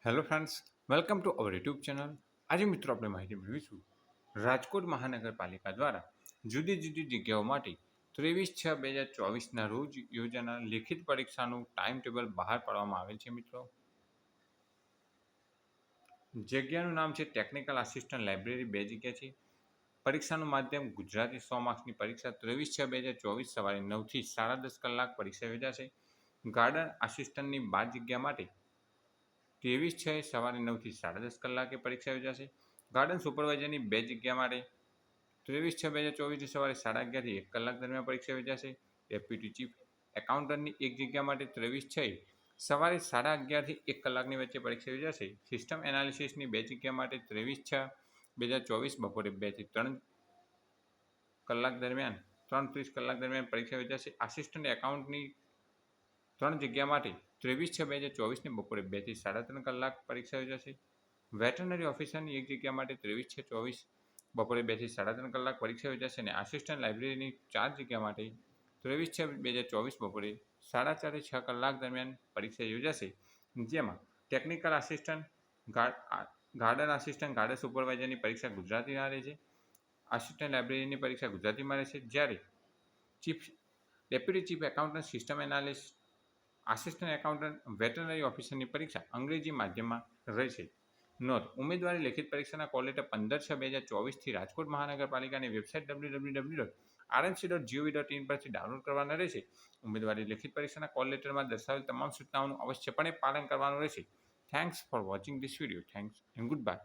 Hello friends, welcome to our YouTube channel. આજે મિત્રો આપણે માહિતી મેળવીશું રાજકોટ મહાનગરપાલિકા દ્વારા જુદી જુદી જગ્યાઓ માટે 23/6/2024ના રોજ યોજાનાર લેખિત પરીક્ષાનું ટાઈમ ટેબલ બહાર પાડવામાં આવેલ છે. મિત્રો, જગ્યાનું નામ છે ટેકનિકલ આસિસ્ટન્ટ લાઇબ્રેરી. 2 જગ્યા છે. પરીક્ષાનું માધ્યમ ગુજરાતી. 100 માર્ક્સની પરીક્ષા. 23/6/2024 સવારે 9 થી 10:30 કલાક પરીક્ષા યોજાશે. ગાર્ડન આસિસ્ટન્ટની 12 જગ્યા માટે 23/6 સવારે 9 થી 10:30 કલાકે પરીક્ષા યોજાશે. ગાર્ડન સુપરવાઇઝરની 2 જગ્યા માટે 23/6/2024 સવારે 11:30 થી 1 કલાક દરમિયાન પરીક્ષા યોજાશે. ડેપ્યુટી ચીફ એકાઉન્ટન્ટની 1 જગ્યા માટે 23/6 સવારે 11:30 થી 1 કલાકની વચ્ચે પરીક્ષા યોજાશે. સિસ્ટમ એનાલિસિસની 2 જગ્યા માટે 23/6/2024 બપોરે 2 થી 3 કલાક દરમિયાન 3:30 કલાક દરમિયાન પરીક્ષા યોજાશે. આસિસ્ટન્ટ એકાઉન્ટની 3 જગ્યા માટે 23/6/2024ને બપોરે 2 થી 3:30 કલાક પરીક્ષા યોજાશે. વેટરનરી ઓફિસરની 1 જગ્યા માટે 23/6/24 બપોરે 2 થી 3:30 કલાક પરીક્ષા યોજાશે અને આસિસ્ટન્ટ લાઇબ્રેરીની 4 જગ્યા માટે 23/6/2024 બપોરે 4:30 થી 6 કલાક દરમિયાન પરીક્ષા યોજાશે. જેમાં technical assistant, garden assistant, garden સુપરવાઇઝરની પરીક્ષા ગુજરાતીમાં રહેશે. આસિસ્ટન્ટ લાઇબ્રેરીની પરીક્ષા ગુજરાતીમાં રહેશે, જ્યારે chief deputy chief accountant, system analyst, assistant accountant, veterinary ઓફિસરની પરીક્ષા અંગ્રેજી માધ્યમમાં રહેશે. નોંધ: ઉમેદવારી લેખિત પરીક્ષાના કોલ લેટર 15/6/2024થી રાજકોટ મહાનગરપાલિકાની વેબસાઇટ www.rmc.gov.in પરથી ડાઉનલોડ કરવાના રહેશે. ઉમેદવારી લેખિત પરીક્ષાના કોલ લેટરમાં દર્શાવેલ તમામ સૂચનાઓનું અવશ્યપણે પાલન કરવાનું રહેશે. Thanks for watching this video. Thanks and good bye.